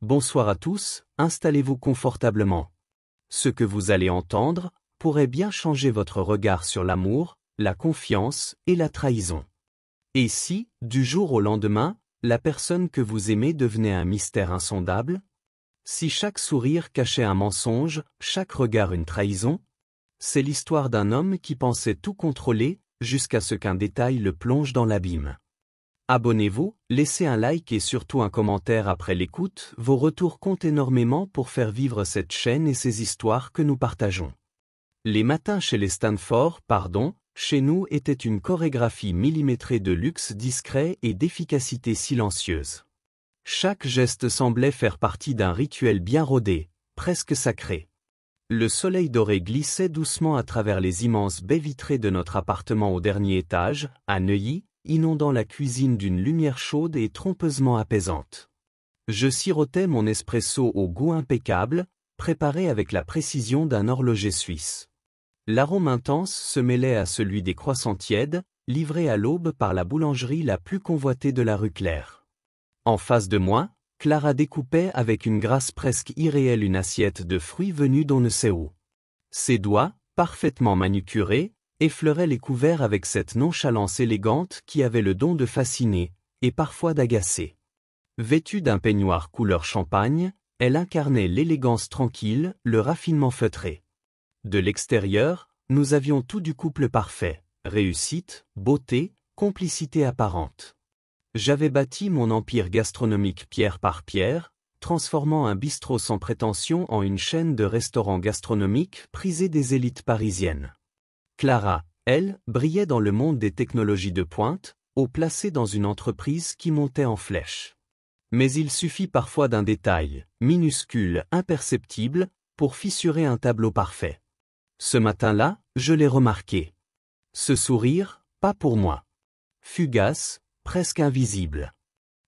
Bonsoir à tous, installez-vous confortablement. Ce que vous allez entendre pourrait bien changer votre regard sur l'amour, la confiance et la trahison. Et si, du jour au lendemain, la personne que vous aimez devenait un mystère insondable? Si chaque sourire cachait un mensonge, chaque regard une trahison? C'est l'histoire d'un homme qui pensait tout contrôler, jusqu'à ce qu'un détail le plonge dans l'abîme. Abonnez-vous, laissez un like et surtout un commentaire après l'écoute, vos retours comptent énormément pour faire vivre cette chaîne et ces histoires que nous partageons. Les matins chez les Stanford, chez nous était une chorégraphie millimétrée de luxe discret et d'efficacité silencieuse. Chaque geste semblait faire partie d'un rituel bien rodé, presque sacré. Le soleil doré glissait doucement à travers les immenses baies vitrées de notre appartement au dernier étage, à Neuilly, inondant la cuisine d'une lumière chaude et trompeusement apaisante. Je sirotais mon espresso au goût impeccable, préparé avec la précision d'un horloger suisse. L'arôme intense se mêlait à celui des croissants tièdes, livrés à l'aube par la boulangerie la plus convoitée de la rue Claire. En face de moi, Clara découpait avec une grâce presque irréelle une assiette de fruits venus d'on ne sait où. Ses doigts, parfaitement manucurés, effleurait les couverts avec cette nonchalance élégante qui avait le don de fasciner, et parfois d'agacer. Vêtue d'un peignoir couleur champagne, elle incarnait l'élégance tranquille, le raffinement feutré. De l'extérieur, nous avions tout du couple parfait, réussite, beauté, complicité apparente. J'avais bâti mon empire gastronomique pierre par pierre, transformant un bistrot sans prétention en une chaîne de restaurants gastronomiques prisée des élites parisiennes. Clara, elle, brillait dans le monde des technologies de pointe, haut placée dans une entreprise qui montait en flèche. Mais il suffit parfois d'un détail, minuscule, imperceptible, pour fissurer un tableau parfait. Ce matin-là, je l'ai remarqué. Ce sourire, pas pour moi. Fugace, presque invisible.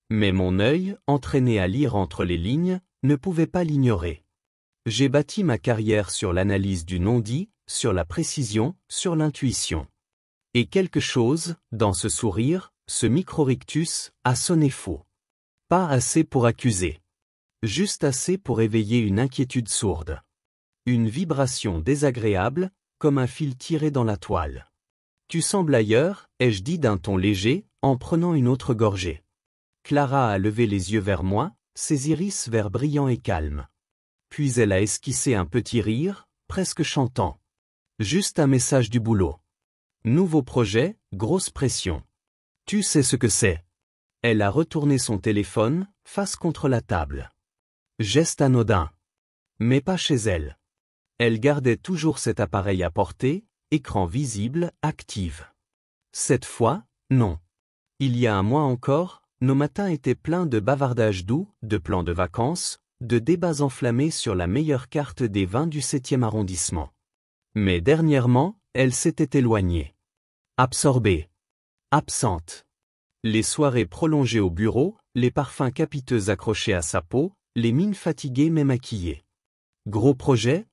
Mais mon œil, entraîné à lire entre les lignes, ne pouvait pas l'ignorer. J'ai bâti ma carrière sur l'analyse du non-dit, sur la précision, sur l'intuition. Et quelque chose, dans ce sourire, ce micro-rictus, a sonné faux. Pas assez pour accuser. Juste assez pour éveiller une inquiétude sourde. Une vibration désagréable, comme un fil tiré dans la toile. Tu sembles ailleurs, ai-je dit d'un ton léger, en prenant une autre gorgée. Clara a levé les yeux vers moi, ses iris vert brillants et calmes. Puis elle a esquissé un petit rire, presque chantant. Juste un message du boulot. Nouveau projet, grosse pression. Tu sais ce que c'est. Elle a retourné son téléphone, face contre la table. Geste anodin. Mais pas chez elle. Elle gardait toujours cet appareil à portée, écran visible, active. Cette fois, non. Il y a un mois encore, nos matins étaient pleins de bavardages doux, de plans de vacances, de débats enflammés sur la meilleure carte des vins du 7e arrondissement. Mais dernièrement, elle s'était éloignée. Absorbée. Absente. Les soirées prolongées au bureau, les parfums capiteux accrochés à sa peau, les mines fatiguées mais maquillées. Gros projet?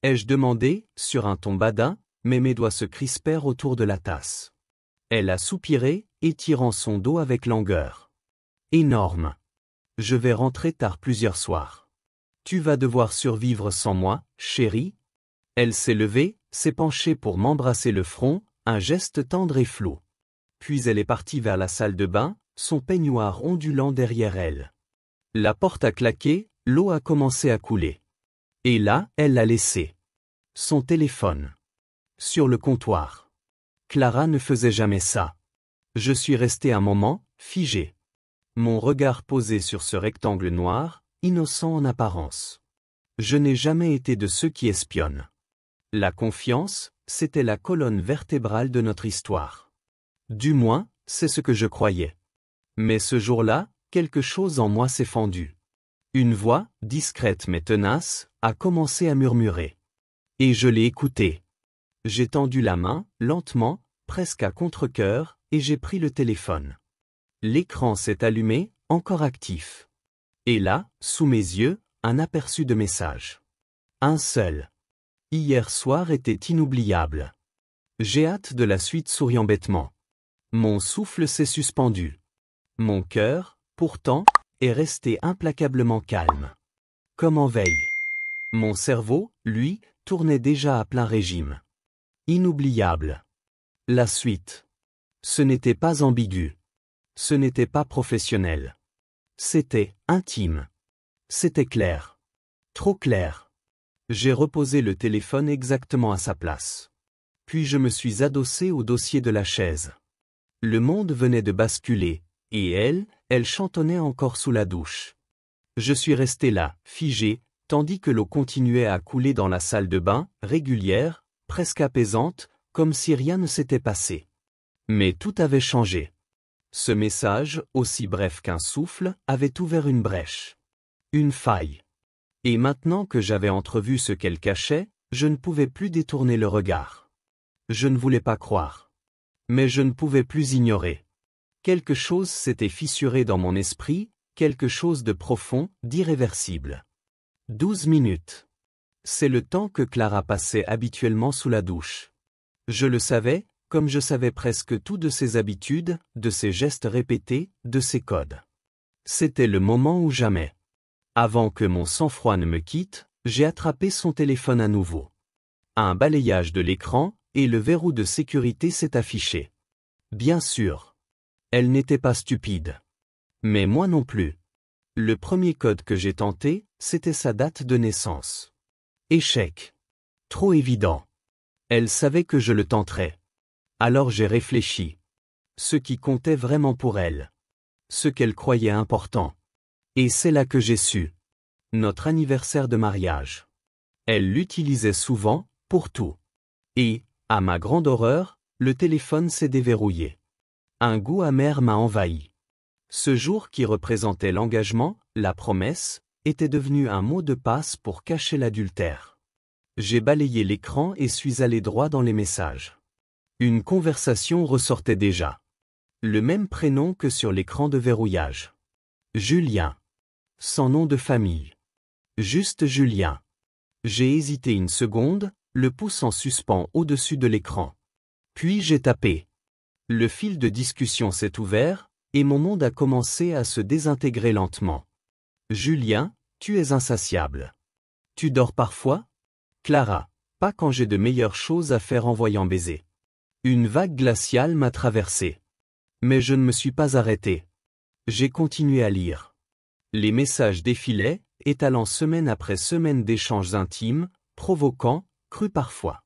Ai-je demandé, sur un ton badin, mais mes doigts se crispèrent autour de la tasse. Elle a soupiré, étirant son dos avec langueur. Énorme. Je vais rentrer tard plusieurs soirs. Tu vas devoir survivre sans moi, chérie. Elle s'est levée, s'est penchée pour m'embrasser le front, un geste tendre et flou. Puis elle est partie vers la salle de bain, son peignoir ondulant derrière elle. La porte a claqué, l'eau a commencé à couler. Et là, elle l'a laissé. Son téléphone. Sur le comptoir. Clara ne faisait jamais ça. Je suis resté un moment, figé. Mon regard posé sur ce rectangle noir, innocent en apparence. Je n'ai jamais été de ceux qui espionnent. La confiance, c'était la colonne vertébrale de notre histoire. Du moins, c'est ce que je croyais. Mais ce jour-là, quelque chose en moi s'est fendu. Une voix, discrète mais tenace, a commencé à murmurer. Et je l'ai écoutée. J'ai tendu la main, lentement, presque à contre-cœur, et j'ai pris le téléphone. L'écran s'est allumé, encore actif. Et là, sous mes yeux, un aperçu de message. Un seul. Hier soir était inoubliable. J'ai hâte de la suite, souriant bêtement. Mon souffle s'est suspendu. Mon cœur, pourtant, est resté implacablement calme. Comme en veille. Mon cerveau, lui, tournait déjà à plein régime. Inoubliable. La suite. Ce n'était pas ambigu. Ce n'était pas professionnel. C'était intime. C'était clair. Trop clair. J'ai reposé le téléphone exactement à sa place. Puis je me suis adossé au dossier de la chaise. Le monde venait de basculer, et elle chantonnait encore sous la douche. Je suis resté là, figé, tandis que l'eau continuait à couler dans la salle de bain, régulière, presque apaisante, comme si rien ne s'était passé. Mais tout avait changé. Ce message, aussi bref qu'un souffle, avait ouvert une brèche. Une faille. Et maintenant que j'avais entrevu ce qu'elle cachait, je ne pouvais plus détourner le regard. Je ne voulais pas croire. Mais je ne pouvais plus ignorer. Quelque chose s'était fissuré dans mon esprit, quelque chose de profond, d'irréversible. 12 minutes. C'est le temps que Clara passait habituellement sous la douche. Je le savais, comme je savais presque tout de ses habitudes, de ses gestes répétés, de ses codes. C'était le moment ou jamais. Avant que mon sang-froid ne me quitte, j'ai attrapé son téléphone à nouveau. Un balayage de l'écran, et le verrou de sécurité s'est affiché. Bien sûr. Elle n'était pas stupide. Mais moi non plus. Le premier code que j'ai tenté, c'était sa date de naissance. Échec. Trop évident. Elle savait que je le tenterais. Alors j'ai réfléchi. Ce qui comptait vraiment pour elle. Ce qu'elle croyait important. Et c'est là que j'ai su. Notre anniversaire de mariage. Elle l'utilisait souvent, pour tout. Et, à ma grande horreur, le téléphone s'est déverrouillé. Un goût amer m'a envahi. Ce jour qui représentait l'engagement, la promesse, était devenu un mot de passe pour cacher l'adultère. J'ai balayé l'écran et suis allé droit dans les messages. Une conversation ressortait déjà. Le même prénom que sur l'écran de verrouillage. Julien. Sans nom de famille. Juste Julien. J'ai hésité une seconde, le pouce en suspens au-dessus de l'écran. Puis j'ai tapé. Le fil de discussion s'est ouvert, et mon monde a commencé à se désintégrer lentement. Julien, tu es insatiable. Tu dors parfois? Clara, pas quand j'ai de meilleures choses à faire en voyant baiser. Une vague glaciale m'a traversé. Mais je ne me suis pas arrêté. J'ai continué à lire. Les messages défilaient, étalant semaine après semaine d'échanges intimes, provoquants, crus parfois.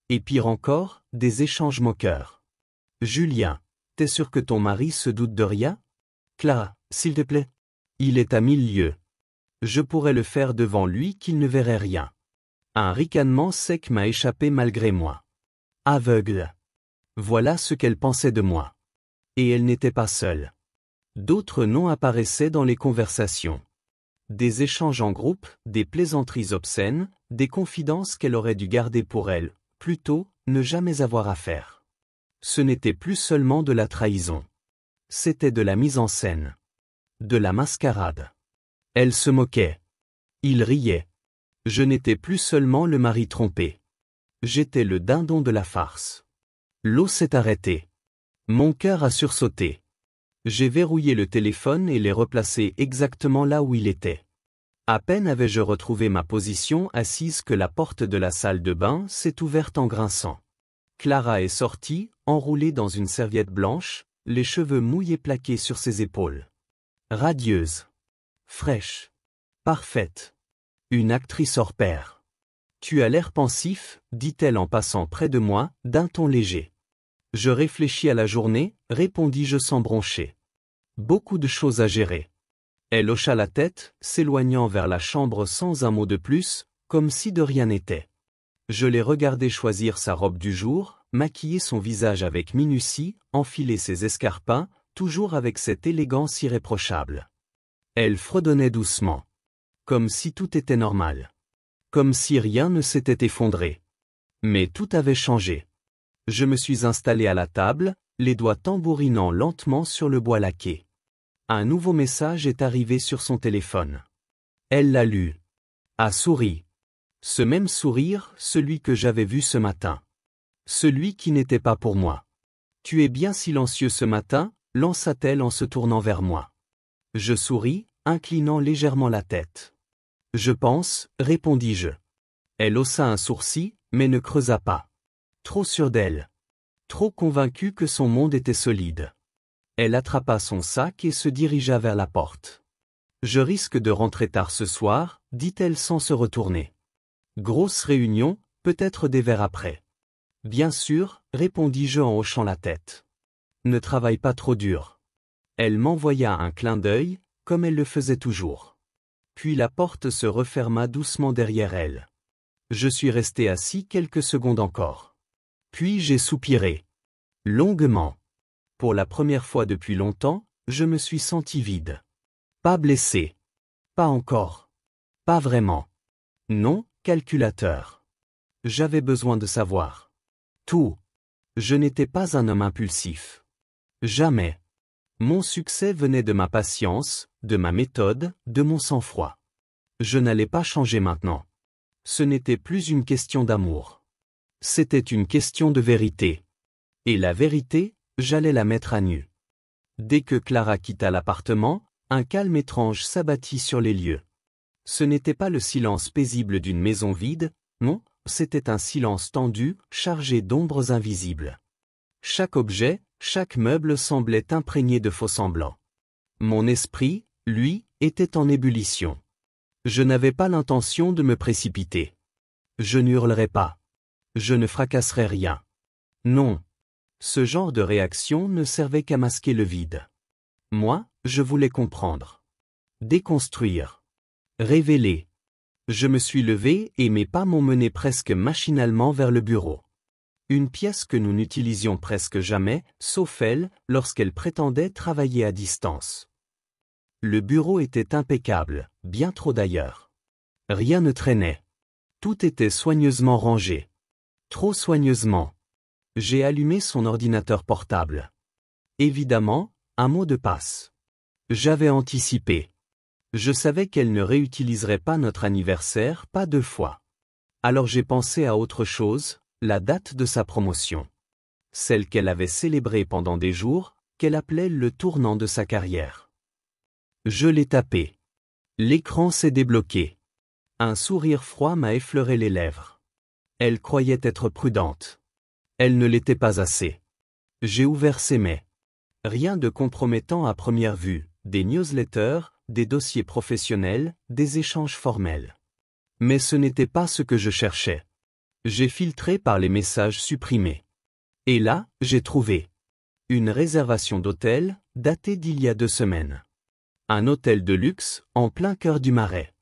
Et pire encore, des échanges moqueurs. Julien, t'es sûr que ton mari se doute de rien? Clara, s'il te plaît. Il est à 1000 lieues. Je pourrais le faire devant lui qu'il ne verrait rien. Un ricanement sec m'a échappé malgré moi. Aveugle. Voilà ce qu'elle pensait de moi. Et elle n'était pas seule. D'autres noms apparaissaient dans les conversations. Des échanges en groupe, des plaisanteries obscènes, des confidences qu'elle aurait dû garder pour elle, plutôt, ne jamais avoir à faire. Ce n'était plus seulement de la trahison. C'était de la mise en scène. De la mascarade. Elle se moquait. Il riait. Je n'étais plus seulement le mari trompé. J'étais le dindon de la farce. L'eau s'est arrêtée. Mon cœur a sursauté. J'ai verrouillé le téléphone et l'ai replacé exactement là où il était. À peine avais-je retrouvé ma position assise que la porte de la salle de bain s'est ouverte en grinçant. Clara est sortie, enroulée dans une serviette blanche, les cheveux mouillés plaqués sur ses épaules. Radieuse. Fraîche. Parfaite. Une actrice hors pair. Tu as l'air pensif, dit-elle en passant près de moi, d'un ton léger. Je réfléchis à la journée, répondis-je sans broncher. Beaucoup de choses à gérer. Elle hocha la tête, s'éloignant vers la chambre sans un mot de plus, comme si de rien n'était. Je l'ai regardée choisir sa robe du jour, maquiller son visage avec minutie, enfiler ses escarpins, toujours avec cette élégance irréprochable. Elle fredonnait doucement. Comme si tout était normal. Comme si rien ne s'était effondré. Mais tout avait changé. Je me suis installé à la table, les doigts tambourinant lentement sur le bois laqué. Un nouveau message est arrivé sur son téléphone. Elle l'a lu. A souri. Ce même sourire, celui que j'avais vu ce matin. Celui qui n'était pas pour moi. Tu es bien silencieux ce matin, lança-t-elle en se tournant vers moi. Je souris, inclinant légèrement la tête. Je pense, répondis-je. Elle haussa un sourcil, mais ne creusa pas. Trop sûre d'elle. Trop convaincue que son monde était solide. Elle attrapa son sac et se dirigea vers la porte. Je risque de rentrer tard ce soir, dit-elle sans se retourner. Grosse réunion, peut-être des verres après. Bien sûr, répondis-je en hochant la tête. Ne travaille pas trop dur. Elle m'envoya un clin d'œil, comme elle le faisait toujours. Puis la porte se referma doucement derrière elle. Je suis resté assis quelques secondes encore. Puis j'ai soupiré. Longuement. Pour la première fois depuis longtemps, je me suis senti vide. Pas blessé. Pas encore. Pas vraiment. Non, calculateur. J'avais besoin de savoir. Tout. Je n'étais pas un homme impulsif. Jamais. Mon succès venait de ma patience, de ma méthode, de mon sang-froid. Je n'allais pas changer maintenant. Ce n'était plus une question d'amour. C'était une question de vérité. Et la vérité, j'allais la mettre à nu. Dès que Clara quitta l'appartement, un calme étrange s'abattit sur les lieux. Ce n'était pas le silence paisible d'une maison vide, non, c'était un silence tendu, chargé d'ombres invisibles. Chaque objet, chaque meuble semblait imprégné de faux-semblants. Mon esprit, lui, était en ébullition. Je n'avais pas l'intention de me précipiter. Je n'hurlerais pas. Je ne fracasserais rien. Non. Ce genre de réaction ne servait qu'à masquer le vide. Moi, je voulais comprendre. Déconstruire. Révéler. Je me suis levé et mes pas m'ont mené presque machinalement vers le bureau. Une pièce que nous n'utilisions presque jamais, sauf elle, lorsqu'elle prétendait travailler à distance. Le bureau était impeccable, bien trop d'ailleurs. Rien ne traînait. Tout était soigneusement rangé. Trop soigneusement. J'ai allumé son ordinateur portable. Évidemment, un mot de passe. J'avais anticipé. Je savais qu'elle ne réutiliserait pas notre anniversaire, pas 2 fois. Alors j'ai pensé à autre chose, la date de sa promotion. Celle qu'elle avait célébrée pendant des jours, qu'elle appelait le tournant de sa carrière. Je l'ai tapé. L'écran s'est débloqué. Un sourire froid m'a effleuré les lèvres. Elle croyait être prudente. Elle ne l'était pas assez. J'ai ouvert ses mails. Rien de compromettant à première vue, des newsletters, des dossiers professionnels, des échanges formels. Mais ce n'était pas ce que je cherchais. J'ai filtré par les messages supprimés. Et là, j'ai trouvé une réservation d'hôtel, datée d'il y a 2 semaines. Un hôtel de luxe, en plein cœur du Marais.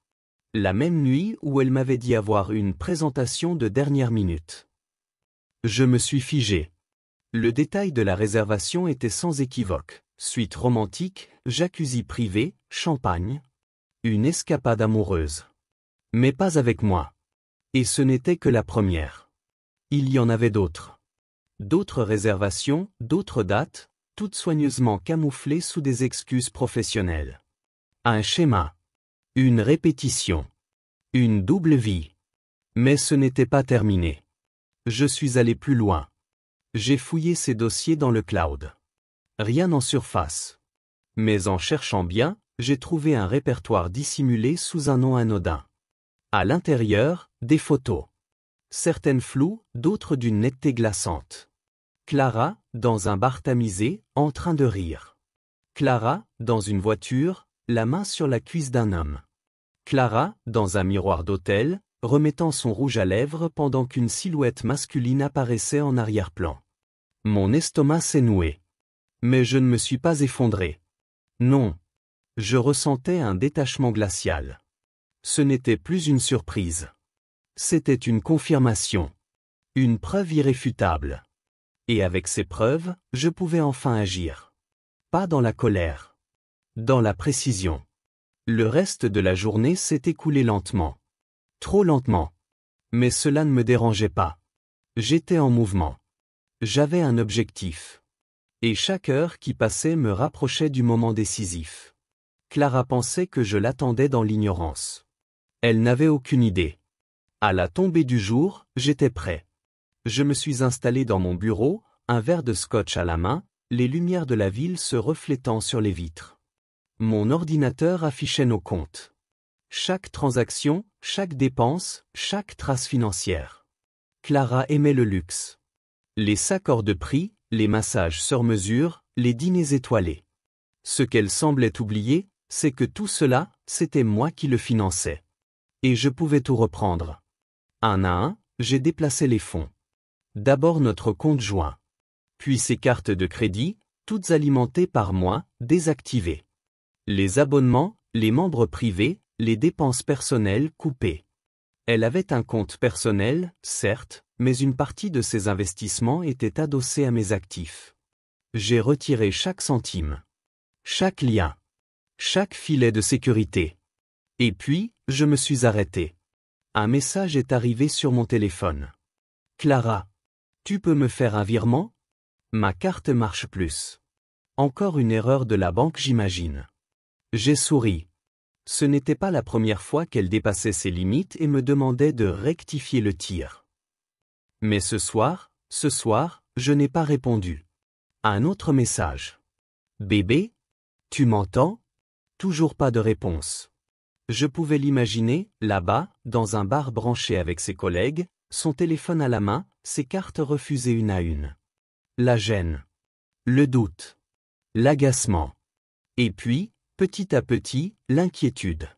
La même nuit où elle m'avait dit avoir une présentation de dernière minute. Je me suis figé. Le détail de la réservation était sans équivoque. Suite romantique, jacuzzi privé, champagne. Une escapade amoureuse. Mais pas avec moi. Et ce n'était que la première. Il y en avait d'autres. D'autres réservations, d'autres dates, toutes soigneusement camouflées sous des excuses professionnelles. Un schéma. Une répétition. Une double vie. Mais ce n'était pas terminé. Je suis allé plus loin. J'ai fouillé ces dossiers dans le cloud. Rien en surface. Mais en cherchant bien, j'ai trouvé un répertoire dissimulé sous un nom anodin. À l'intérieur, des photos. Certaines floues, d'autres d'une netteté glaçante. Clara, dans un bar tamisé, en train de rire. Clara, dans une voiture, la main sur la cuisse d'un homme. Clara, dans un miroir d'hôtel, remettant son rouge à lèvres pendant qu'une silhouette masculine apparaissait en arrière-plan. Mon estomac s'est noué. Mais je ne me suis pas effondré. Non. Je ressentais un détachement glacial. Ce n'était plus une surprise. C'était une confirmation. Une preuve irréfutable. Et avec ces preuves, je pouvais enfin agir. Pas dans la colère. Dans la précision. Le reste de la journée s'est écoulé lentement. Trop lentement. Mais cela ne me dérangeait pas. J'étais en mouvement. J'avais un objectif. Et chaque heure qui passait me rapprochait du moment décisif. Clara pensait que je l'attendais dans l'ignorance. Elle n'avait aucune idée. À la tombée du jour, j'étais prêt. Je me suis installé dans mon bureau, un verre de scotch à la main, les lumières de la ville se reflétant sur les vitres. Mon ordinateur affichait nos comptes. Chaque transaction, chaque dépense, chaque trace financière. Clara aimait le luxe. Les sacs hors de prix, les massages sur mesure, les dîners étoilés. Ce qu'elle semblait oublier, c'est que tout cela, c'était moi qui le finançais. Et je pouvais tout reprendre. Un à un, j'ai déplacé les fonds. D'abord notre compte joint. Puis ses cartes de crédit, toutes alimentées par moi, désactivées. Les abonnements, les membres privés, les dépenses personnelles coupées. Elle avait un compte personnel, certes, mais une partie de ses investissements était adossée à mes actifs. J'ai retiré chaque centime. Chaque lien. Chaque filet de sécurité. Et puis, je me suis arrêté. Un message est arrivé sur mon téléphone. Clara, tu peux me faire un virement? Ma carte marche plus. Encore une erreur de la banque, j'imagine. J'ai souri. Ce n'était pas la première fois qu'elle dépassait ses limites et me demandait de rectifier le tir. Mais ce soir, je n'ai pas répondu. Un autre message. Bébé? Tu m'entends? Toujours pas de réponse. Je pouvais l'imaginer, là-bas, dans un bar branché avec ses collègues, son téléphone à la main, ses cartes refusées une à une. La gêne. Le doute. L'agacement. Et puis, petit à petit, l'inquiétude.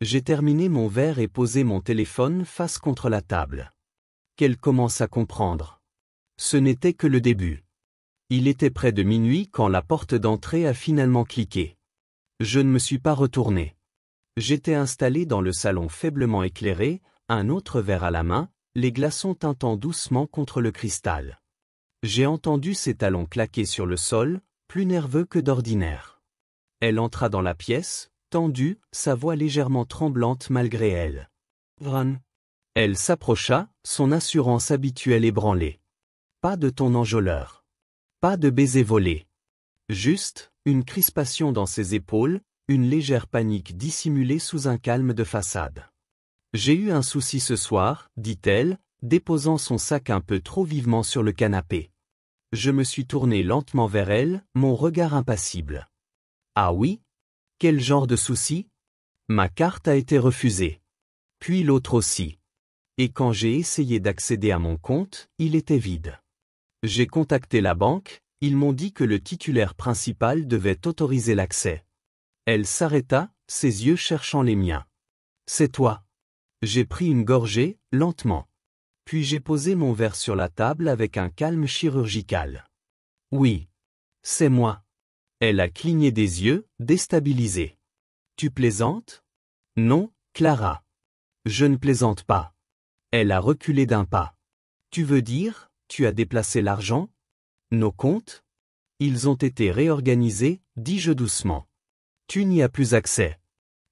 J'ai terminé mon verre et posé mon téléphone face contre la table. Qu'elle commence à comprendre. Ce n'était que le début. Il était près de minuit quand la porte d'entrée a finalement cliqué. Je ne me suis pas retourné. J'étais installé dans le salon faiblement éclairé, un autre verre à la main, les glaçons tintant doucement contre le cristal. J'ai entendu ses talons claquer sur le sol, plus nerveux que d'ordinaire. Elle entra dans la pièce, tendue, sa voix légèrement tremblante malgré elle. Vran. Elle s'approcha, son assurance habituelle ébranlée. Pas de ton enjôleur. Pas de baiser volé. Juste, une crispation dans ses épaules, une légère panique dissimulée sous un calme de façade. J'ai eu un souci ce soir, dit-elle, déposant son sac un peu trop vivement sur le canapé. Je me suis tourné lentement vers elle, mon regard impassible. Ah oui? Quel genre de souci? Ma carte a été refusée. Puis l'autre aussi. Et quand j'ai essayé d'accéder à mon compte, il était vide. J'ai contacté la banque, ils m'ont dit que le titulaire principal devait autoriser l'accès. Elle s'arrêta, ses yeux cherchant les miens. C'est toi. J'ai pris une gorgée, lentement. Puis j'ai posé mon verre sur la table avec un calme chirurgical. Oui. C'est moi. Elle a cligné des yeux, déstabilisée. Tu plaisantes? Non, Clara. Je ne plaisante pas. Elle a reculé d'un pas. Tu veux dire, tu as déplacé l'argent? Nos comptes? Ils ont été réorganisés, dis-je doucement. Tu n'y as plus accès.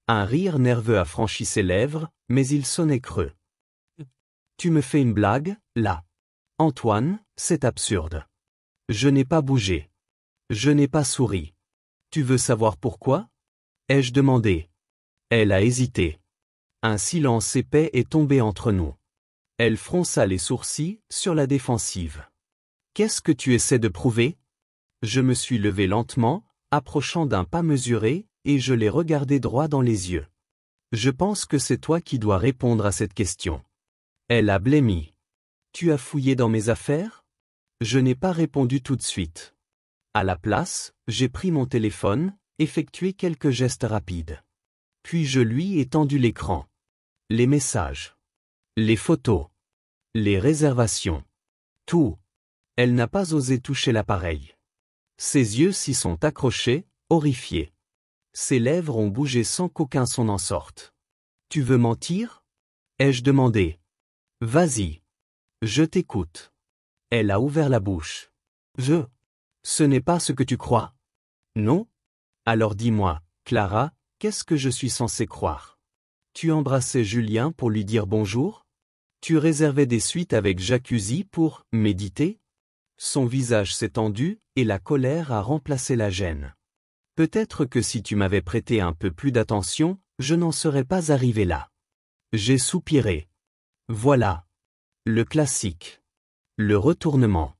Un rire nerveux a franchi ses lèvres, mais il sonnait creux. Tu me fais une blague, là. Antoine, c'est absurde. Je n'ai pas bougé. Je n'ai pas souri. Tu veux savoir pourquoi? Ai-je demandé. Elle a hésité. Un silence épais est tombé entre nous. Elle fronça les sourcils, sur la défensive. Qu'est-ce que tu essaies de prouver? Je me suis levé lentement, approchant d'un pas mesuré, et je l'ai regardé droit dans les yeux. Je pense que c'est toi qui dois répondre à cette question. Elle a blêmi. Tu as fouillé dans mes affaires? Je n'ai pas répondu tout de suite. À la place, j'ai pris mon téléphone, effectué quelques gestes rapides. Puis je lui ai tendu l'écran. Les messages. Les photos. Les réservations. Tout. Elle n'a pas osé toucher l'appareil. Ses yeux s'y sont accrochés, horrifiés. Ses lèvres ont bougé sans qu'aucun son n'en sorte. Tu veux mentir? Ai-je demandé. Vas-y. Je t'écoute. Elle a ouvert la bouche. Ce n'est pas ce que tu crois. Non? Alors dis-moi, Clara, qu'est-ce que je suis censé croire? Tu embrassais Julien pour lui dire bonjour? Tu réservais des suites avec Jacuzzi pour méditer? Son visage s'est tendu, et la colère a remplacé la gêne. Peut-être que si tu m'avais prêté un peu plus d'attention, je n'en serais pas arrivé là. J'ai soupiré. Voilà. Le classique. Le retournement.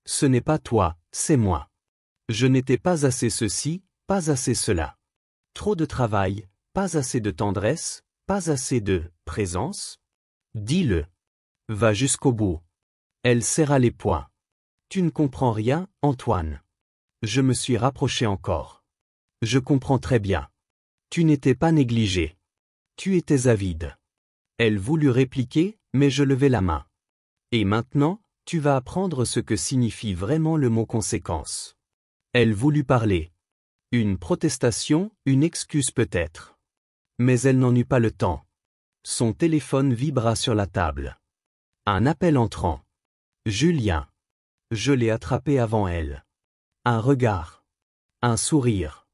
Ce n'est pas toi, c'est moi. Je n'étais pas assez ceci, pas assez cela. Trop de travail, pas assez de tendresse, pas assez de présence? Dis-le. Va jusqu'au bout. Elle serra les poings. Tu ne comprends rien, Antoine. Je me suis rapproché encore. Je comprends très bien. Tu n'étais pas négligé. Tu étais avide. Elle voulut répliquer, mais je levai la main. Et maintenant, tu vas apprendre ce que signifie vraiment le mot conséquence. Elle voulut parler. Une protestation, une excuse peut-être. Mais elle n'en eut pas le temps. Son téléphone vibra sur la table. Un appel entrant. Julien. Je l'ai attrapé avant elle. Un regard. Un sourire.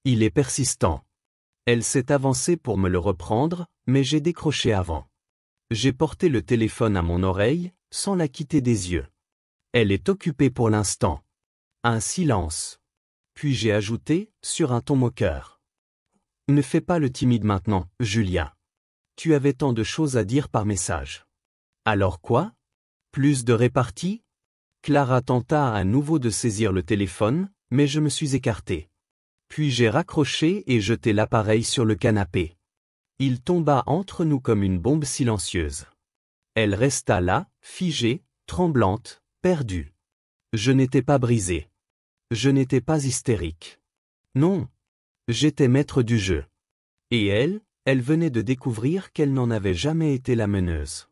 Il est persistant. Elle s'est avancée pour me le reprendre, mais j'ai décroché avant. J'ai porté le téléphone à mon oreille, sans la quitter des yeux. Elle est occupée pour l'instant. Un silence. Puis j'ai ajouté, sur un ton moqueur. Ne fais pas le timide maintenant, Julien. Tu avais tant de choses à dire par message. Alors quoi? Plus de répartie? Clara tenta à nouveau de saisir le téléphone, mais je me suis écarté. Puis j'ai raccroché et jeté l'appareil sur le canapé. Il tomba entre nous comme une bombe silencieuse. Elle resta là, figée, tremblante, perdue. Je n'étais pas brisé. Je n'étais pas hystérique. Non. J'étais maître du jeu. Et elle venait de découvrir qu'elle n'en avait jamais été la meneuse.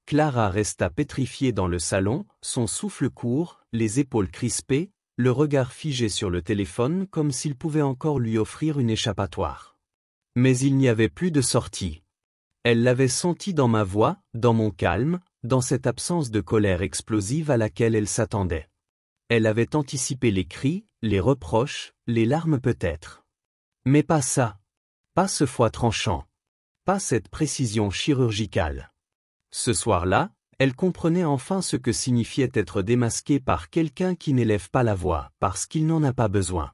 Clara resta pétrifiée dans le salon, son souffle court, les épaules crispées, le regard figé sur le téléphone comme s'il pouvait encore lui offrir une échappatoire. Mais il n'y avait plus de sortie. Elle l'avait senti dans ma voix, dans mon calme, dans cette absence de colère explosive à laquelle elle s'attendait. Elle avait anticipé les cris, les reproches, les larmes peut-être. Mais pas ça. Pas ce froid tranchant. Pas cette précision chirurgicale. Ce soir-là, elle comprenait enfin ce que signifiait être démasquée par quelqu'un qui n'élève pas la voix, parce qu'il n'en a pas besoin.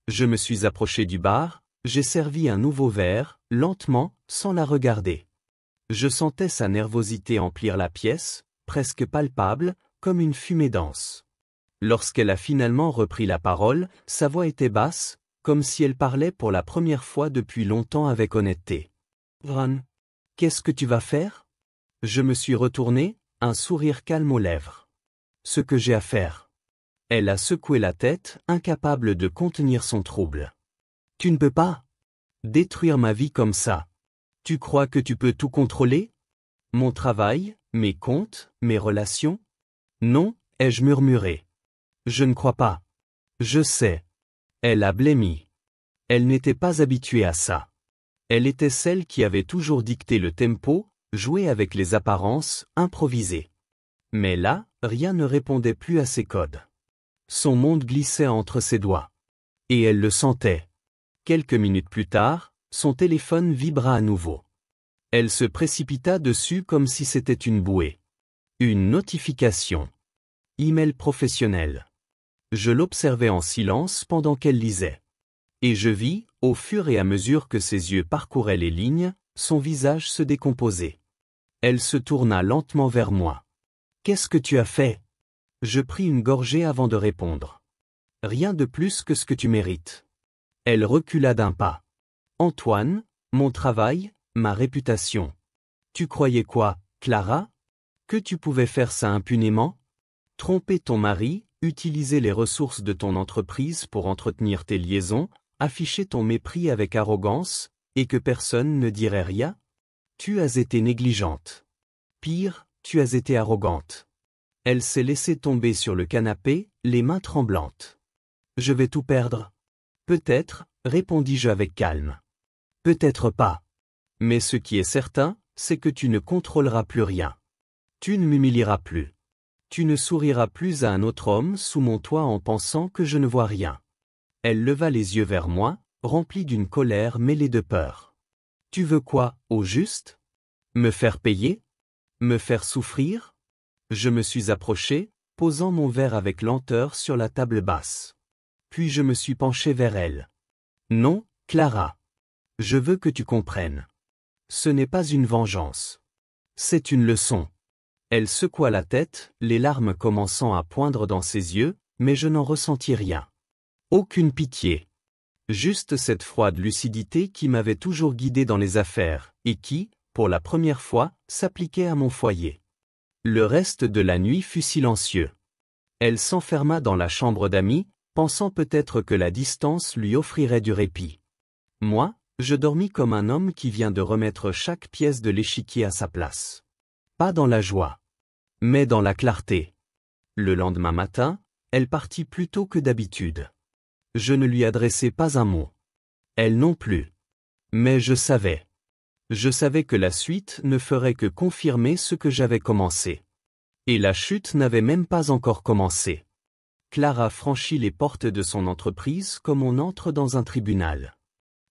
Je me suis approché du bar, j'ai servi un nouveau verre, lentement, sans la regarder. Je sentais sa nervosité emplir la pièce, presque palpable, comme une fumée dense. Lorsqu'elle a finalement repris la parole, sa voix était basse, comme si elle parlait pour la première fois depuis longtemps avec honnêteté. « Vran, qu'est-ce que tu vas faire ?» Je me suis retourné, un sourire calme aux lèvres. « Ce que j'ai à faire. » Elle a secoué la tête, incapable de contenir son trouble. « Tu ne peux pas détruire ma vie comme ça. Tu crois que tu peux tout contrôler? Mon travail, mes comptes, mes relations? Non, ai-je murmuré. Je ne crois pas. Je sais. Elle a blêmi. Elle n'était pas habituée à ça. Elle était celle qui avait toujours dicté le tempo, joué avec les apparences, improvisé. Mais là, rien ne répondait plus à ses codes. Son monde glissait entre ses doigts. Et elle le sentait. Quelques minutes plus tard, son téléphone vibra à nouveau. Elle se précipita dessus comme si c'était une bouée. Une notification. Email professionnel. Je l'observais en silence pendant qu'elle lisait. Et je vis, au fur et à mesure que ses yeux parcouraient les lignes, son visage se décomposer. Elle se tourna lentement vers moi. « Qu'est-ce que tu as fait ?» Je pris une gorgée avant de répondre. « Rien de plus que ce que tu mérites. » Elle recula d'un pas. « Antoine, mon travail, ma réputation. Tu croyais quoi, Clara? Que tu pouvais faire ça impunément? Tromper ton mari, utiliser les ressources de ton entreprise pour entretenir tes liaisons, afficher ton mépris avec arrogance, et que personne ne dirait rien? Tu as été négligente. Pire, tu as été arrogante. » Elle s'est laissée tomber sur le canapé, les mains tremblantes. « Je vais tout perdre. »« Peut-être, » répondis-je avec calme. « Peut-être pas. Mais ce qui est certain, c'est que tu ne contrôleras plus rien. Tu ne m'humilieras plus. Tu ne souriras plus à un autre homme sous mon toit en pensant que je ne vois rien. » Elle leva les yeux vers moi, remplie d'une colère mêlée de peur. « Tu veux quoi, au juste? Me faire payer? Me faire souffrir? » Je me suis approché, posant mon verre avec lenteur sur la table basse. Puis je me suis penché vers elle. « Non, Clara. Je veux que tu comprennes. Ce n'est pas une vengeance. C'est une leçon. » Elle secoua la tête, les larmes commençant à poindre dans ses yeux, mais je n'en ressentis rien. Aucune pitié. Juste cette froide lucidité qui m'avait toujours guidé dans les affaires, et qui, pour la première fois, s'appliquait à mon foyer. Le reste de la nuit fut silencieux. Elle s'enferma dans la chambre d'amis, pensant peut-être que la distance lui offrirait du répit. Moi, je dormis comme un homme qui vient de remettre chaque pièce de l'échiquier à sa place. Pas dans la joie, mais dans la clarté. Le lendemain matin, elle partit plus tôt que d'habitude. Je ne lui adressai pas un mot. Elle non plus. Mais je savais. Je savais que la suite ne ferait que confirmer ce que j'avais commencé. Et la chute n'avait même pas encore commencé. Clara franchit les portes de son entreprise comme on entre dans un tribunal.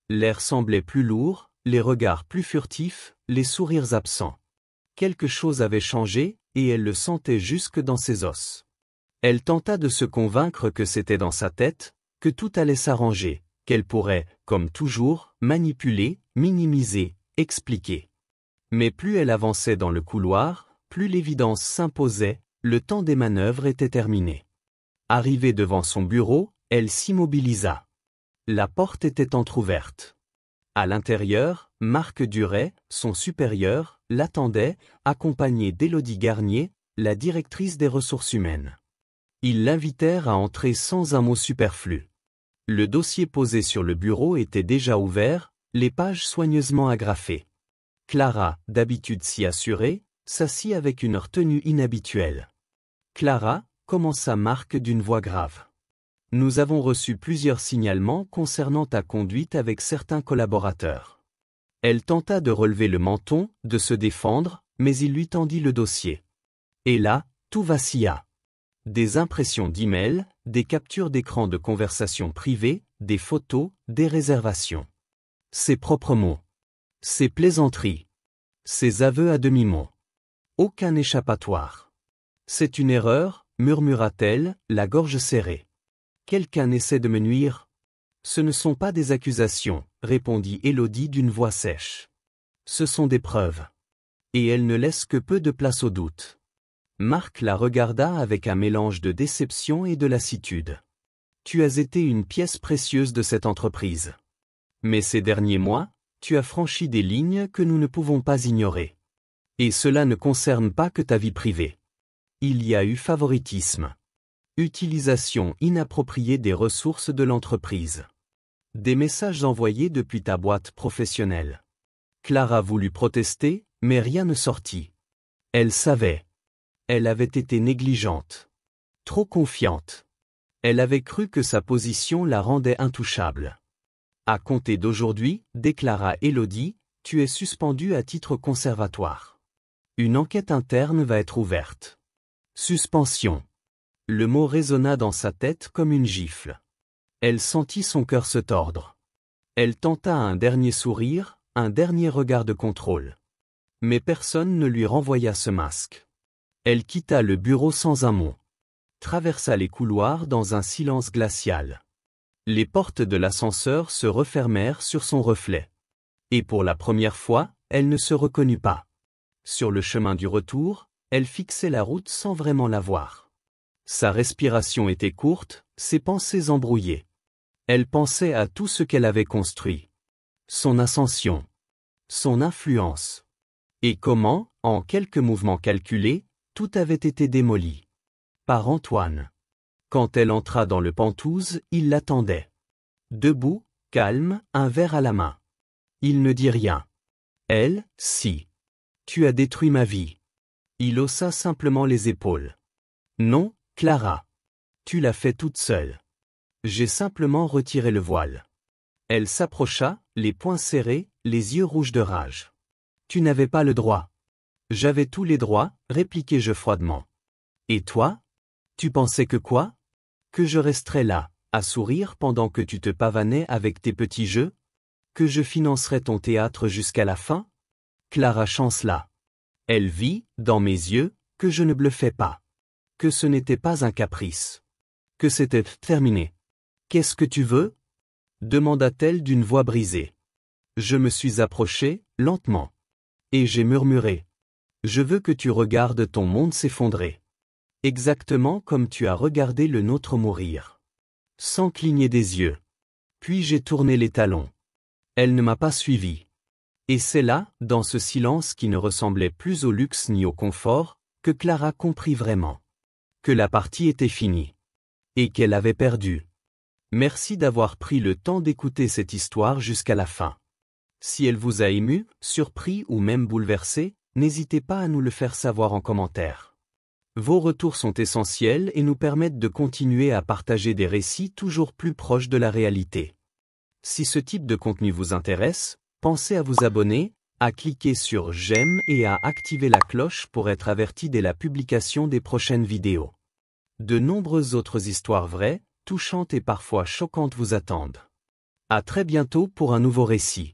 L'air semblait plus lourd, les regards plus furtifs, les sourires absents. Quelque chose avait changé, et elle le sentait jusque dans ses os. Elle tenta de se convaincre que c'était dans sa tête, que tout allait s'arranger, qu'elle pourrait, comme toujours, manipuler, minimiser, expliquer. Mais plus elle avançait dans le couloir, plus l'évidence s'imposait, le temps des manœuvres était terminé. Arrivée devant son bureau, elle s'immobilisa. La porte était entr'ouverte. À l'intérieur, Marc Duret, son supérieur, l'attendait, accompagné d'Élodie Garnier, la directrice des ressources humaines. Ils l'invitèrent à entrer sans un mot superflu. Le dossier posé sur le bureau était déjà ouvert, les pages soigneusement agrafées. Clara, d'habitude si assurée, s'assit avec une retenue inhabituelle. Clara, commença Marc d'une voix grave. Nous avons reçu plusieurs signalements concernant ta conduite avec certains collaborateurs. Elle tenta de relever le menton, de se défendre, mais il lui tendit le dossier. Et là, tout vacilla. Des impressions d'emails, des captures d'écran de conversations privées, des photos, des réservations. Ses propres mots. Ses plaisanteries. Ses aveux à demi-mot. Aucun échappatoire. C'est une erreur, murmura-t-elle, la gorge serrée. Quelqu'un essaie de me nuire. Ce ne sont pas des accusations, répondit Élodie d'une voix sèche. Ce sont des preuves. Et elle ne laisse que peu de place au doute. Marc la regarda avec un mélange de déception et de lassitude. Tu as été une pièce précieuse de cette entreprise. Mais ces derniers mois, tu as franchi des lignes que nous ne pouvons pas ignorer. Et cela ne concerne pas que ta vie privée. Il y a eu favoritisme. Utilisation inappropriée des ressources de l'entreprise. Des messages envoyés depuis ta boîte professionnelle. Clara voulut protester, mais rien ne sortit. Elle savait. Elle avait été négligente. Trop confiante. Elle avait cru que sa position la rendait intouchable. À compter d'aujourd'hui, déclara Élodie, tu es suspendue à titre conservatoire. Une enquête interne va être ouverte. Suspension. Le mot résonna dans sa tête comme une gifle. Elle sentit son cœur se tordre. Elle tenta un dernier sourire, un dernier regard de contrôle. Mais personne ne lui renvoya ce masque. Elle quitta le bureau sans un mot. Traversa les couloirs dans un silence glacial. Les portes de l'ascenseur se refermèrent sur son reflet. Et pour la première fois, elle ne se reconnut pas. Sur le chemin du retour, elle fixait la route sans vraiment la voir. Sa respiration était courte, ses pensées embrouillées. Elle pensait à tout ce qu'elle avait construit. Son ascension. Son influence. Et comment, en quelques mouvements calculés, tout avait été démoli. Par Antoine. Quand elle entra dans le Penthouse, il l'attendait. Debout, calme, un verre à la main. Il ne dit rien. Elle, si. Tu as détruit ma vie. Il haussa simplement les épaules. Non, Clara. Tu l'as fait toute seule. J'ai simplement retiré le voile. Elle s'approcha, les poings serrés, les yeux rouges de rage. Tu n'avais pas le droit. J'avais tous les droits, répliquai-je froidement. Et toi? Tu pensais que quoi? Que je resterais là, à sourire pendant que tu te pavanais avec tes petits jeux? Que je financerais ton théâtre jusqu'à la fin? Clara chancela. Elle vit, dans mes yeux, que je ne bluffais pas. Que ce n'était pas un caprice. Que c'était terminé. Qu'est-ce que tu veux? Demanda-t-elle d'une voix brisée. Je me suis approché, lentement. Et j'ai murmuré. Je veux que tu regardes ton monde s'effondrer. Exactement comme tu as regardé le nôtre mourir. Sans cligner des yeux. Puis j'ai tourné les talons. Elle ne m'a pas suivi. Et c'est là, dans ce silence qui ne ressemblait plus au luxe ni au confort, que Clara comprit vraiment. Que la partie était finie. Et qu'elle avait perdu. Merci d'avoir pris le temps d'écouter cette histoire jusqu'à la fin. Si elle vous a ému, surpris ou même bouleversé, n'hésitez pas à nous le faire savoir en commentaire. Vos retours sont essentiels et nous permettent de continuer à partager des récits toujours plus proches de la réalité. Si ce type de contenu vous intéresse, pensez à vous abonner, à cliquer sur j'aime et à activer la cloche pour être averti dès la publication des prochaines vidéos. De nombreuses autres histoires vraies, touchantes et parfois choquantes vous attendent. À très bientôt pour un nouveau récit.